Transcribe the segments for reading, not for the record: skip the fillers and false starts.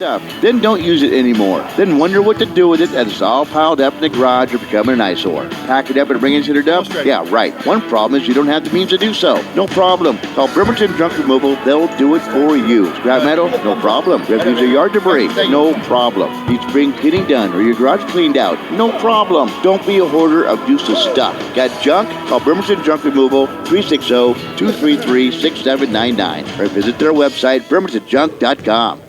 Stuff. Then don't use it anymore. Then wonder what to do with it as it's all piled up in the garage or becoming an eyesore. Pack it up and bring it to the dump? Yeah, right. One problem is you don't have the means to do so. No problem. Call Bremerton Junk Removal. They'll do it for you. Scrap metal? No problem. Refuse or yard debris? No problem. Need spring cleaning done or your garage cleaned out? No problem. Don't be a hoarder of useless stuff. Got junk? Call Bremerton Junk Removal 360-233-6799 or visit their website bremertonjunk.com.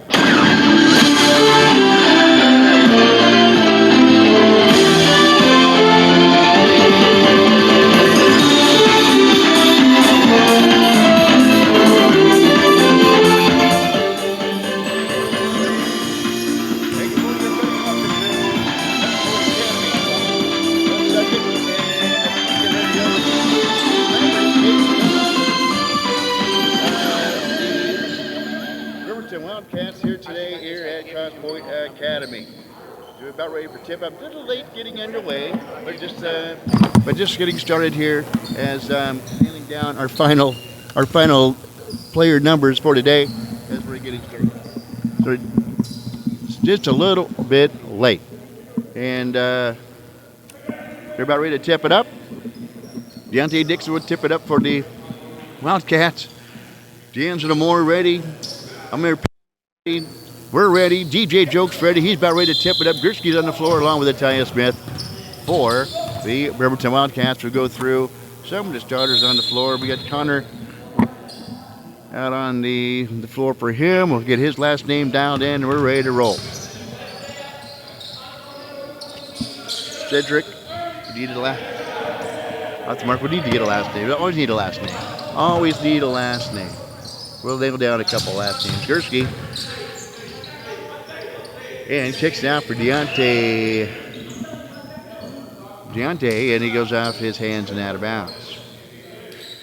Wildcats here today here at Cross Point Academy. We're about ready for tip. I'm a little late getting underway, but just getting started here as nailing down our final player numbers for today as we're getting started. So it's just a little bit late, and they're about ready to tip it up. Deontay Dixon would tip it up for the Wildcats. D'Angelo Moore ready. I'm here. We're ready. DJ Joke's ready. He's about ready to tip it up. Gursky's on the floor along with Atiah Smith for the Bremerton Wildcats. We'll go through some of the starters on the floor. We got Connor out on the floor for him. We'll get his last name dialed in, and we're ready to roll. Cedric, we need a last. That's Mark. We need to get a last name. We always need a last name. Always need a last name. We'll nail down a couple last names. Gursky. And kicks out for Deontay, and he goes off his hands and out of bounds.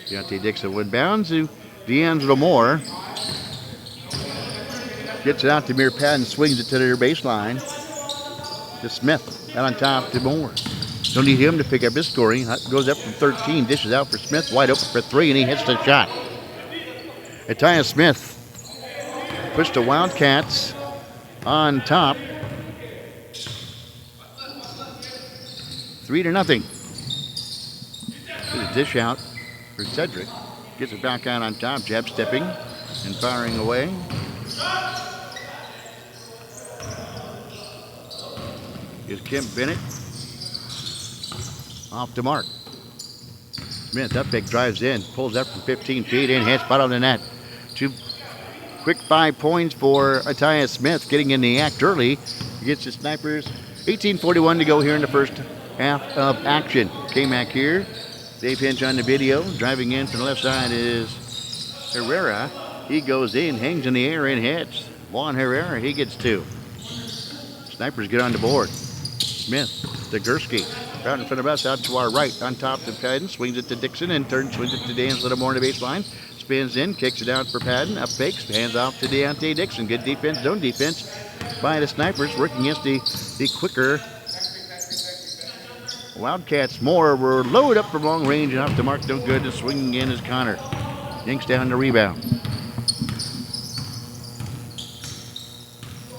Deontay Dixon went bounds to D'Angelo Moore. Gets it out to Mir Patton, swings it to their baseline. To Smith, out on top to Moore. Don't need him to pick up his scoring. Goes up from 13, dishes out for Smith, wide open for three, and he hits the shot. Atiah Smith puts the Wildcats on top. 3-0. There's a dish out for Cedric. Gets it back out on top. Jab stepping and firing away. Here's Kemp Bennett. Off to Mark. Smith up pick, drives in, pulls up from 15 feet in, hits spot on the net. Two quick 5 points for Atiah Smith, getting in the act early. He gets the Snipers. 18:41 to go here in the first half of action. K-Mac here. Dave Hinch on the video. Driving in from the left side is Herrera. He goes in, hangs in the air, and hits. Juan Herrera, he gets two. Snipers get on the board. Smith to Gursky. Out in front of us, out to our right, on top to Patton, swings it to Dixon, and swings it to D'Angelo Moore on the baseline. Spins in, kicks it out for Patton, up fakes, hands off to Deontay Dixon. Good defense, zone defense by the Snipers, working against the quicker Wildcats. Moore were loaded up from long range and off the mark, no good, and swinging in is Connor. Yanks down the rebound.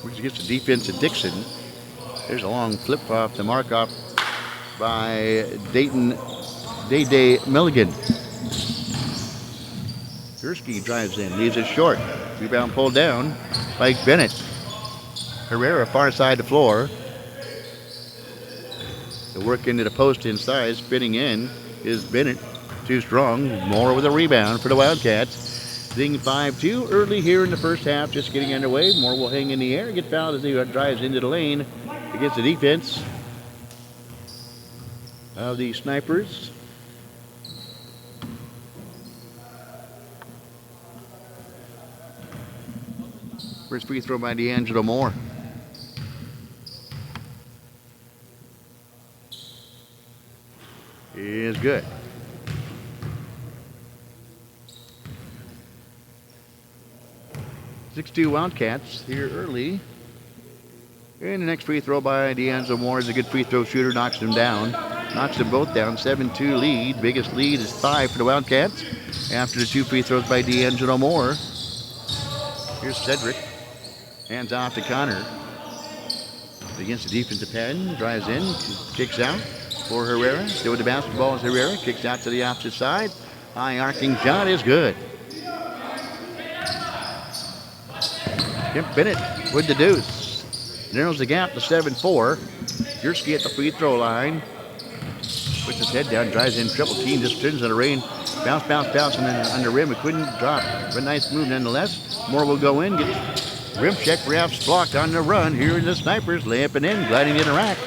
Works against the defense of Dixon. There's a long flip off the mark off by Day Milligan. Gursky drives in, leaves it short. Rebound pulled down by Bennett. Herrera far side the floor. The work into the post inside, spinning in is Bennett. Too strong. Moore with a rebound for the Wildcats. Zing 5-2 early here in the first half, just getting underway. Moore will hang in the air, get fouled as he drives into the lane against the defense of the Snipers. First free throw by D'Angelo Moore. Is good. 6-2 Wildcats here early. And the next free throw by D'Angelo Moore is a good free throw shooter, knocks them down. Knocks them both down, 7-2 lead. Biggest lead is 5 for the Wildcats after the two free throws by D'Angelo Moore. Here's Cedric. Hands off to Connor. Against the defensive pattern, drives in, kicks out for Herrera. Still with the basketball is Herrera. Kicks out to the opposite side. High arcing shot is good. Kemp Bennett with the deuce. Narrows the gap to 7-4. Gursky at the free throw line. Puts his head down, drives in, triple team, just turns in the rain. Bounce, and then under rim. It couldn't drop. But a nice move nonetheless. Moore will go in, get rim check, perhaps blocked on the run. Here are the Snipers, layup in, gliding in the rack.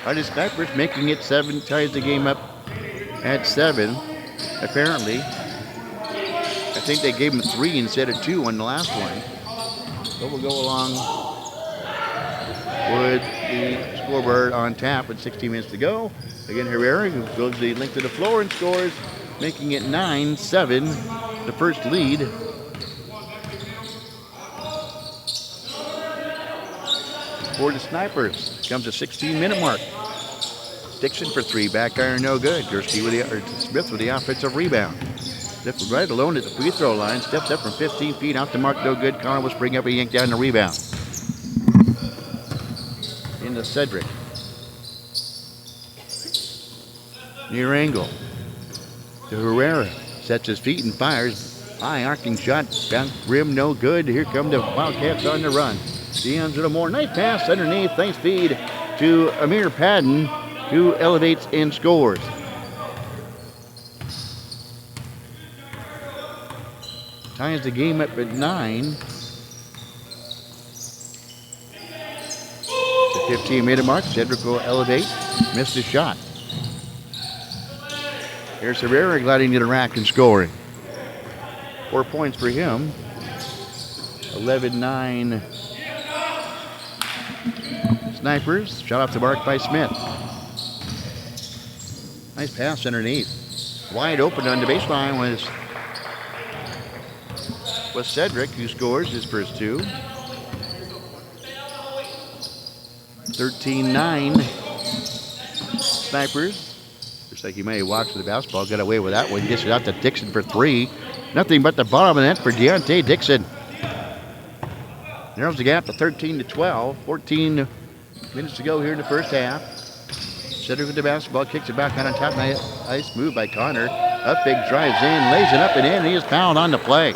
Are the Snipers making it 7, ties the game up at 7. Apparently, I think they gave him 3 instead of 2 on the last one. So we'll go along with the scoreboard on tap with 16 minutes to go. Again, Herrera goes the length of the floor and scores, making it 9-7, the first lead. For the Snipers, comes a 16-minute mark. Dixon for 3, back iron no good. Gursky with Smith with the offensive rebound. Smith right alone at the free throw line, steps up from 15 feet, out to mark no good. Connor will spring up and yank down the rebound. Into Cedric. Near angle to Herrera. Sets his feet and fires. High arcing shot. Bounce rim no good. Here come the Wildcats on the run. Dion's a little more. Nice pass underneath. Nice feed to Amir Padden, who elevates and scores. Ties the game up at 9. The 15-minute mark. Cedric will elevate. Missed his shot. Here's Herrera gliding to the rack and scoring. 4 points for him. 11-9 Snipers. Shot off the mark by Smith. Nice pass underneath. Wide open on the baseline was Cedric, who scores his first 2. 13-9 Snipers. Looks like he may have walked to the basketball, got away with that one. Gets it out to Dixon for 3. Nothing but the bottom of the net for Deontay Dixon. Narrows the gap to 13-12. 14 minutes to go here in the first half. Cedric with the basketball, kicks it back on top. Nice move by Connor. Up big, drives in, lays it up and in. He is fouled on the play.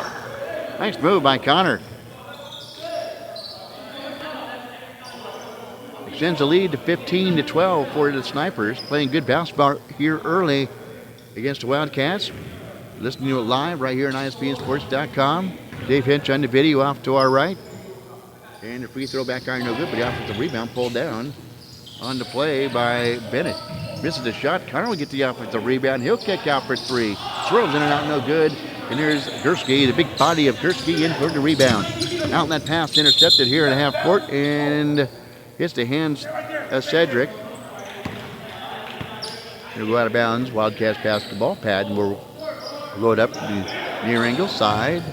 Nice move by Connor. Extends the lead to 15-12 for the Snipers. Playing good basketball here early against the Wildcats. Listening to it live right here on ISBNsports.com. Dave Hinch on the video off to our right. And the free throw back iron no good, but the offensive rebound pulled down on the play by Bennett. Misses the shot. Connor will get the offensive rebound. He'll kick out for 3. Swirls in and out, no good. And there's Gursky, the big body of Gursky in for the rebound. Outlet pass intercepted here at half court and hits the hands of Cedric. He'll go out of bounds. Wildcats basketball. Padden will load up the near angle side.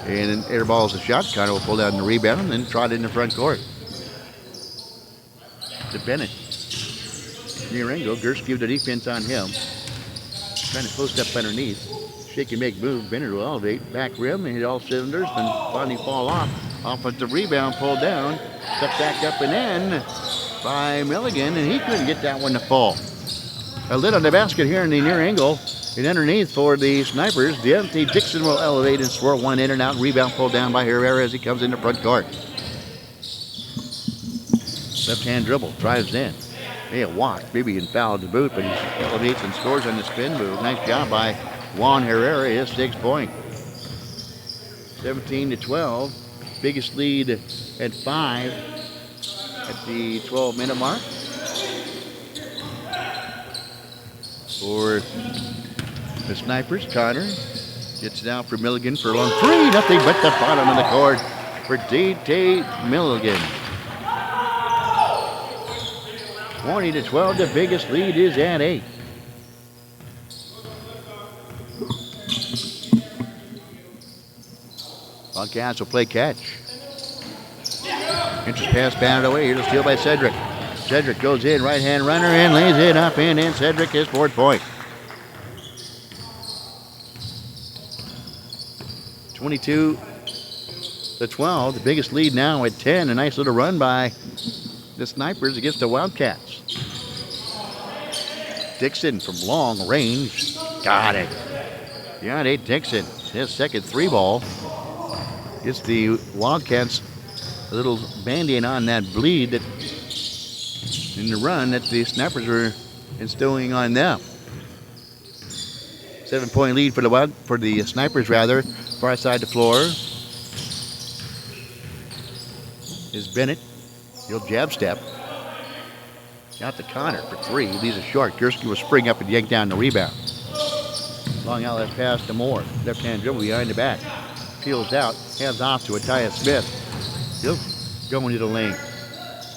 And air balls the shot. Connor will pull down the rebound and then trot in the front court. To Bennett. Near angle. Gursky with the defense on him. Trying to post up underneath. Shake and make move. Bennett will elevate. Back rim and hit all cylinders. And finally fall off. Offensive rebound pulled down. Step back up and in by Milligan. And he couldn't get that one to fall. A lid on the basket here in the near angle. And underneath for the Snipers, Deontay Dixon will elevate and swirl one in and out. Rebound pulled down by Herrera as he comes in the front court. Left-hand dribble, drives in. May have walked, maybe he fouled the boot, but he elevates and scores on the spin move. Nice job by Juan Herrera, his 6th point. 17-12, biggest lead at 5 at the 12-minute mark. For the Snipers, Connor gets it out for Milligan for a long 3. Nothing but the bottom of the court for D.T. Milligan. 20-12, the biggest lead is at 8. Wildcats will play catch. Interest pass batted away. Here's a steal by Cedric. Cedric goes in, right-hand runner, and lays it up and in. Cedric his 4th point. 22 to 12. The biggest lead now at 10. A nice little run by the Snipers against the Wildcats. Dixon from long range. Got it. Deontay Dixon, his second 3-ball. Gets the Wildcats a little band-aid on that bleed that in the run that the Snipers were instilling on them. 7-point lead for the Snipers rather. Far side the floor is Bennett. He'll jab step. Out to Connor for 3. These are short. Gursky will spring up and yank down the rebound. Long outlet pass to Moore. Left-hand dribble behind the back. Peels out. Hands off to Atiah Smith. He'll go into the lane.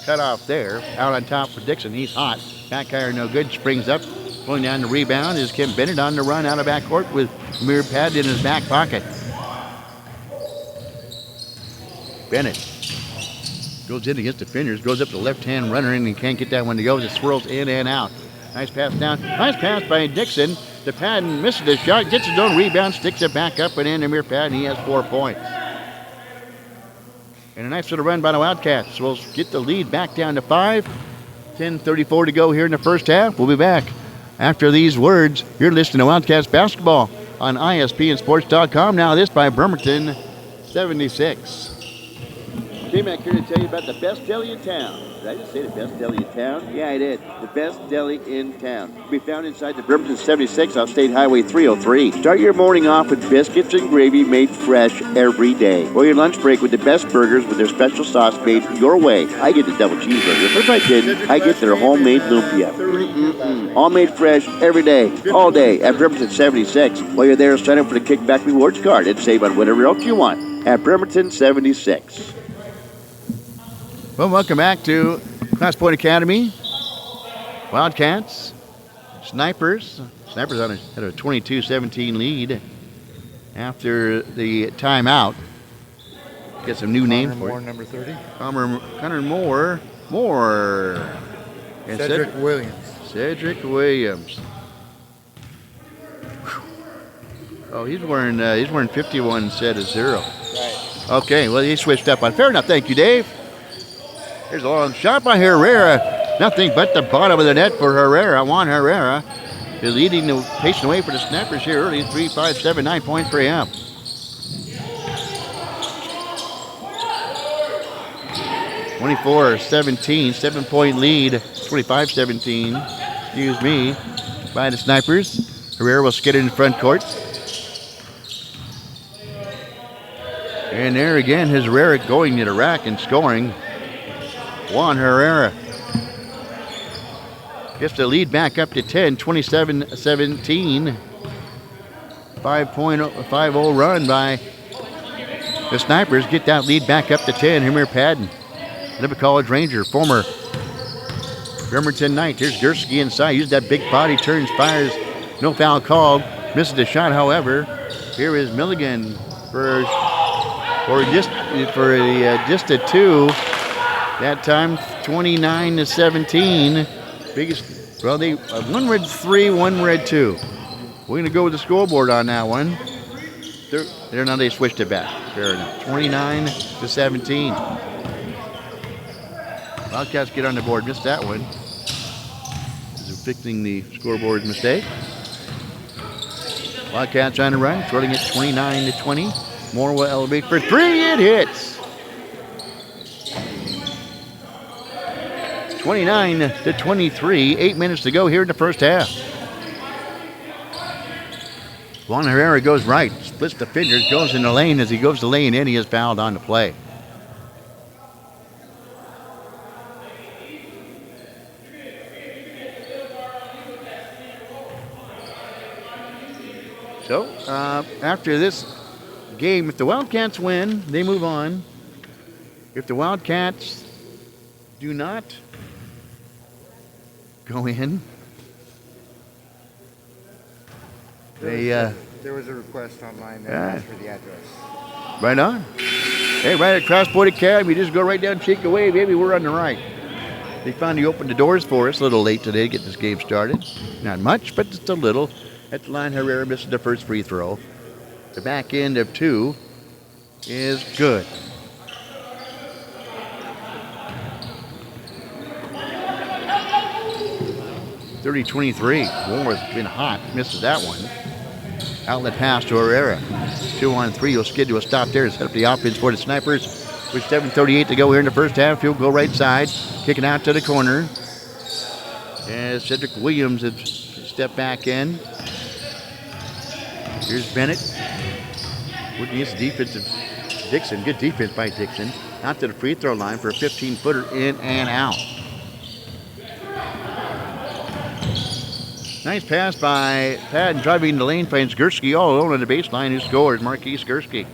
Cut off there. Out on top for Dixon. He's hot. Back iron no good. Springs up. Going down the rebound is Kim Bennett on the run out of backcourt with Amir Pad in his back pocket. Bennett goes in against defenders, goes up to the left-hand runner, and he can't get that one to go. It swirls in and out. Nice pass down. Nice pass by Dixon. The Padden misses the shot, gets his own rebound, sticks it back up and in. Amir Padden, he has 4 points. And a nice little run by the Wildcats. We'll get the lead back down to 5. 10:34 to go here in the first half. We'll be back after these words. You're listening to Wildcats Basketball on ISPNSports.com. Now this by Bremerton 76. Came back here to tell you about the best deli in town. Did I just say the best deli in town? Yeah, I did. The best deli in town. Can be found inside the Bremerton 76 on State Highway 303. Start your morning off with biscuits and gravy made fresh every day. Or your lunch break with the best burgers with their special sauce made your way. I get the double cheeseburger. But if I didn't, I get their homemade lumpia. All made fresh every day, all day at Bremerton 76. While you're there, sign up for the Kickback Rewards card and save on whatever else you want at Bremerton 76. Well, welcome back to Class Point Academy. Wildcats, Snipers. Snipers had a 22-17 lead after the timeout. Get some new name for it. Number 30. Connor Moore. And Cedric Williams. Cedric Williams. Oh, he's wearing 51 instead of 0. Right. Okay, well, he switched up on. Fair enough. Thank you, Dave. Here's a long shot by Herrera. Nothing but the bottom of the net for Herrera. Juan Herrera is leading the pacing away for the Snappers here early. 3, 5, 7, 9 points for him. (24-17), 7-point lead. 25-17, excuse me, by the Snipers. Herrera will skid it in front court. And there again, his Herrera going to the rack and scoring. Juan Herrera gets the lead back up to 10, 27-17. 5-0 run by the Snipers. Get that lead back up to 10. Amir Padden, Lippert College Ranger, former Bremerton Knight. Here's Gursky inside. Uses that big body, turns, fires. No foul called. Misses the shot, however. Here is Milligan for just a 2. That time, 29-17. Biggest, well, one red 3, one red 2. We're going to go with the scoreboard on that one. There now they switched it back. Fair enough. 29-17. Wildcats get on the board. Missed that one. They're fixing the scoreboard mistake. Wildcats on the run, trailing at 29-20. Moore will elevate for 3. It hits. 29-23, 8 minutes to go here in the first half. Juan Herrera goes right, splits the fingers, goes in the lane. As he goes to lane in, he is fouled on the play. So, after this game, if the Wildcats win, they move on. If the Wildcats do not go in, There was a request online that asked for the address. Right on. Hey, right at Cross Point Academy, just go right down, shake away, baby. We're on the right. They finally opened the doors for us. A little late today to get this game started. Not much, but just a little. At the line, Herrera misses the first free throw. The back end of 2 is good. 30-23. Moore has been hot. Misses that one. Outlet pass to Herrera. 2-on-3. He'll skid to a stop there. Set up the offense for the Snipers. With 7:38 to go here in the first half. Field goal right side. Kicking out to the corner. As Cedric Williams has stepped back in. Here's Bennett. Working against the defensive Dixon. Good defense by Dixon. Out to the free throw line for a 15-footer in and out. Nice pass by Patton, driving the lane, finds Gursky all alone on the baseline. Who scores? Marquise Gursky.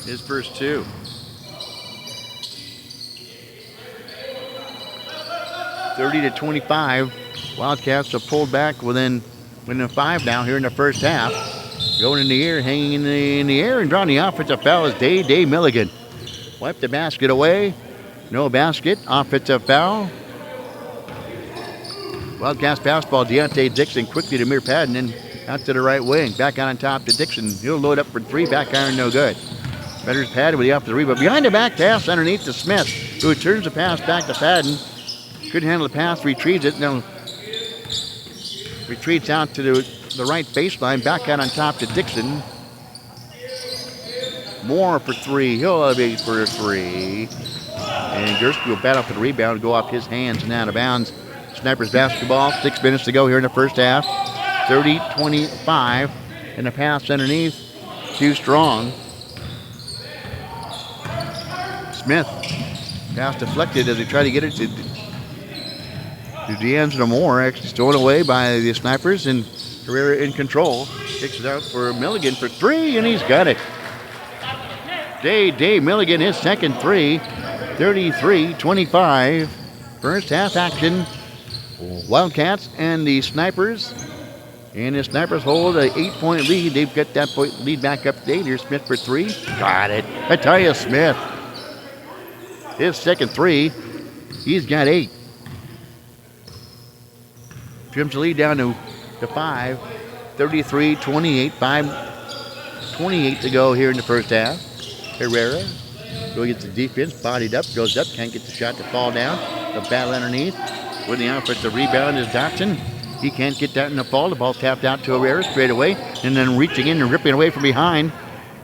His first two. (30-25). Wildcats have pulled back within 5 now here in the first half. Going in the air, hanging in the air, and drawing the offensive foul is Day Milligan. Wipe the basket away. No basket. Offensive foul. Wildcats basketball. Deontay Dixon quickly to Amir Patton and out to the right wing. Back on top to Dixon. He'll load up for three. Back iron, no good. Better's Patton with the opposite rebound. Behind the back pass underneath to Smith, who turns the pass back to Patton. Couldn't handle the pass. Retrieves it. Now retreats out to the right baseline. Back out on top to Dixon. Moore for three. He'll elevate for a three. And Gursky will bat up for the rebound, go off his hands and out of bounds. Snipers basketball. 6 minutes to go here in the first half. 30-25. And the pass underneath. Too strong. Smith. Pass deflected as he tried to get it to D'Angelo Moore. Actually stolen away by the Snipers, and Herrera in control. Kicks it out for Milligan for three, and he's got it. Day Milligan, his second three. 33-25. First half action. Wildcats and the Snipers. And the Snipers hold an 8-point lead. They've got that point lead back up to 8. Here's Smith for three. Got it. I tell you, Smith. His second three. He's got 8. Trims the lead down to 5. 33-28. 5:28 to go here in the first half. Herrera goes gets the defense, bodied up, goes up, can't get the shot to fall down. The battle underneath. With the offensive rebound is Dotson. He can't get that in the fall. The ball tapped out to Herrera straight away. And then reaching in and ripping away from behind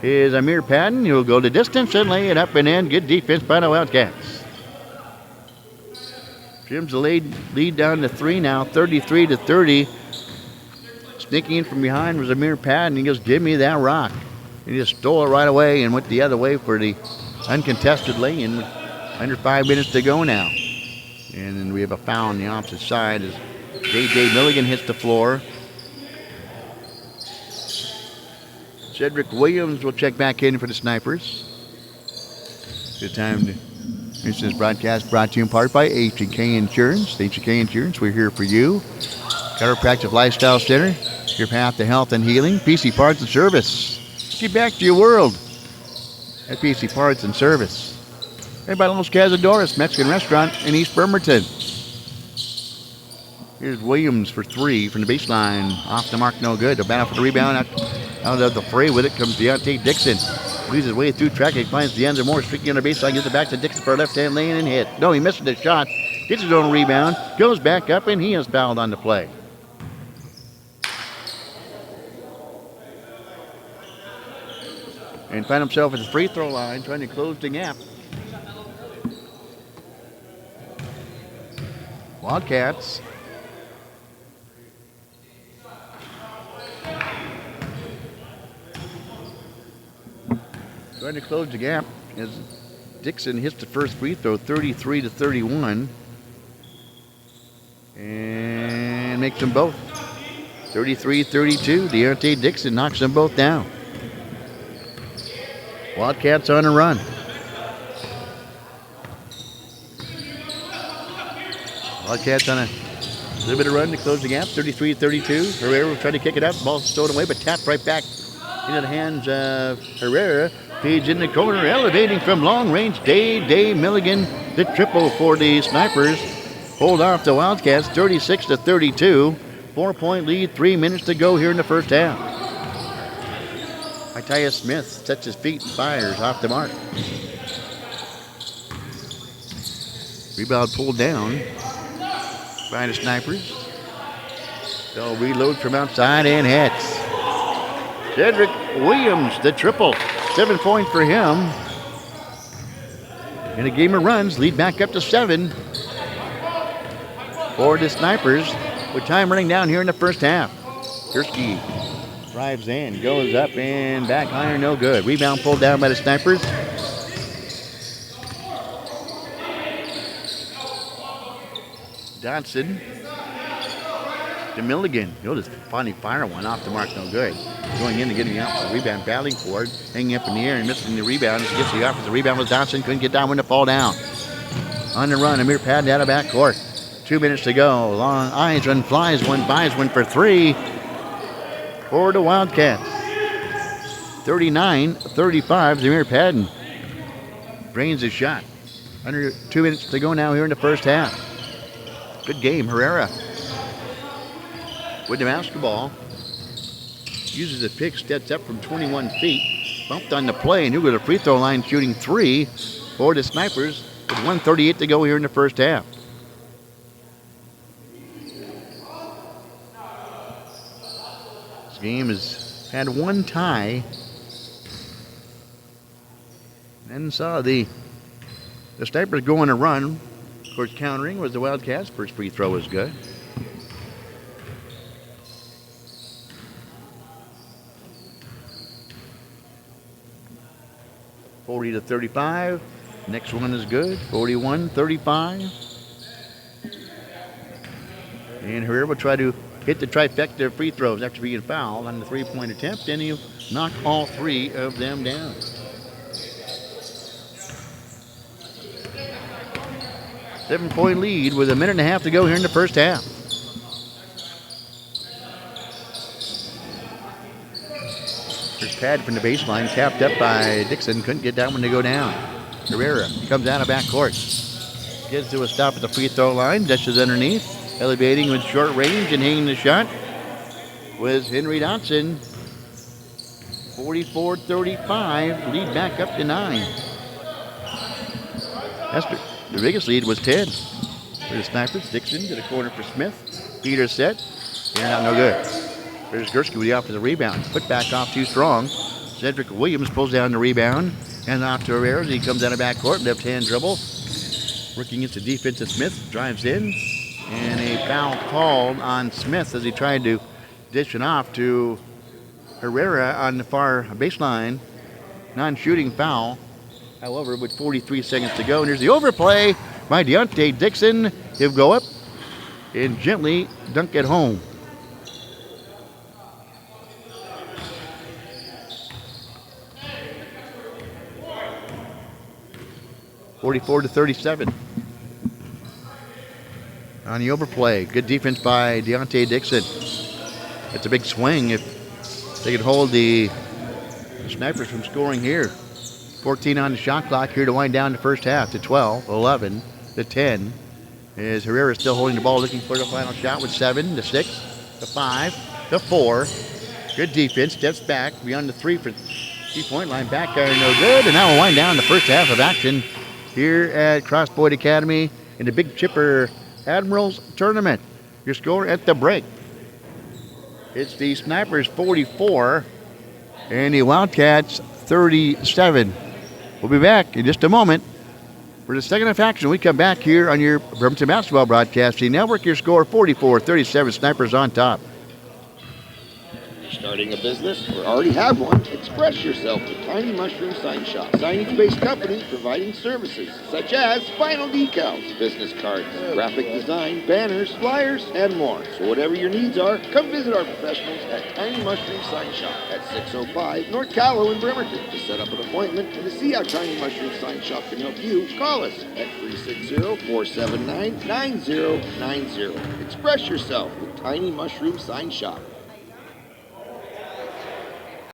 is Amir Patton. He'll go the distance and lay it up and in. Good defense by the Wildcats. Trims the lead down to 3 now, 33-30. Sneaking in from behind was Amir Patton. He goes, give me that rock. He just stole it right away and went the other way for the uncontested lay-in. Under 5 minutes to go now. And then we have a foul on the opposite side as Day Milligan hits the floor. Cedric Williams will check back in for the Snipers. Good time to finish this broadcast brought to you in part by H&K Insurance. H&K Insurance, we're here for you. Chiropractic Lifestyle Center, your path to health and healing. PC Parts and Service. Get back to your world at PC Parts and Service. Right by Los Cazadores Mexican restaurant in East Bremerton. Here's Williams for three from the baseline. Off the mark, no good. The battle for the rebound. Out of the fray with it comes Deontay Dixon. Leads his way through track. He finds D'Angelo Moore streaking on the baseline. Gives it back to Dixon for a left-hand lane and hit. No, he missed the shot. Gets his own rebound. Goes back up, and he is fouled on the play. And find himself at the free throw line trying to close the gap. Wildcats. Trying to close the gap as Dixon hits the first free throw, 33-31. And makes them both. 33-32. Deontay Dixon knocks them both down. Wildcats on a run. Wildcats on a little bit of run to close the gap, 33-32. Herrera will try to kick it up. Ball stolen away, but tapped right back into the hands of Herrera. Feeds in the corner, elevating from long range. Day Milligan, the triple for the Snipers. Hold off the Wildcats, 36-32. 4-point lead, 3 minutes to go here in the first half. Matthias Smith sets his feet and fires off the mark. Rebound pulled down by the Snipers. They'll reload from outside and hits. Cedric Williams, the triple. 7 points for him. In a game of runs, lead back up to 7 for the Snipers, with time running down here in the first half. Gursky drives in, goes up and back iron, no good. Rebound pulled down by the Snipers. Dodson to Milligan. He'll just finally fire one off the mark, no good. Going in and getting out for the rebound, battling for it, hanging up in the air and missing the rebound. He gets the offensive rebound with Dodson. Couldn't get that one to fall down. On the run, Amir Padden out of backcourt. 2 minutes to go. Long eyes run, flies one, buys one for 3 for the Wildcats. 39-35, Amir Padden drains his shot. Under 2 minutes to go now here in the first half. Good game, Herrera with the basketball. Uses a pick, steps up from 21 feet. Bumped on the play, and he'll go to the free throw line shooting 3 for the Snipers with 1:38 to go here in the first half. This game has had one tie. And saw the Snipers go on a run. Of course, countering was the Wildcats. First free throw was good. (40-35). Next one is good. 41-35. And Herrera will try to hit the trifecta of free throws after being fouled on the three-point attempt, and he'll knock all 3 of them down. Seven-point lead with a minute and a half to go here in the first half. There's Pad from the baseline, tapped up by Dixon. Couldn't get that one to go down. Herrera comes out of backcourt. Gets to a stop at the free throw line. Dashes underneath. Elevating with short range and hanging the shot was Henry Dodson. 44-35. Lead back up to 9. The biggest lead was 10 for the Snipers. Dixon to the corner for Smith. Peter set. Here out, no good. There's Gursky with the offensive rebound. Put back off too strong. Cedric Williams pulls down the rebound. And off to Herrera. He comes out of backcourt. Left hand dribble. Working against the defensive Smith. Drives in. And a foul called on Smith as he tried to dish it off to Herrera on the far baseline. Non-shooting foul. However, with 43 seconds to go, and here's the overplay by Deontay Dixon. He'll go up and gently dunk it home. (44-37). On the overplay, good defense by Deontay Dixon. It's a big swing if they could hold the Snipers from scoring here. 14 on the shot clock here to wind down the first half to 12, 11, to 10. As Herrera still holding the ball, looking for the final shot with 7, to 6, to 5, to 4. Good defense, steps back beyond the 3 for 3-point line. Back there, no good. And now we'll wind down the first half of action here at Cross Boyd Academy in the Big Chipper Admirals Tournament. Your score at the break. It's the Snipers 44 and the Wildcats 37. We'll be back in just a moment for the second half action. We come back here on your Bremerton Basketball Broadcasting Network. Your score 44-37, Snipers on top. Starting a business or already have one, express yourself with Tiny Mushroom Sign Shop. Signage-based company providing services such as vinyl decals, business cards, graphic design, banners, flyers, and more. So whatever your needs are, come visit our professionals at Tiny Mushroom Sign Shop at 605 North Callow in Bremerton. To set up an appointment and to see how Tiny Mushroom Sign Shop can help you, call us at 360-479-9090. Express yourself with Tiny Mushroom Sign Shop.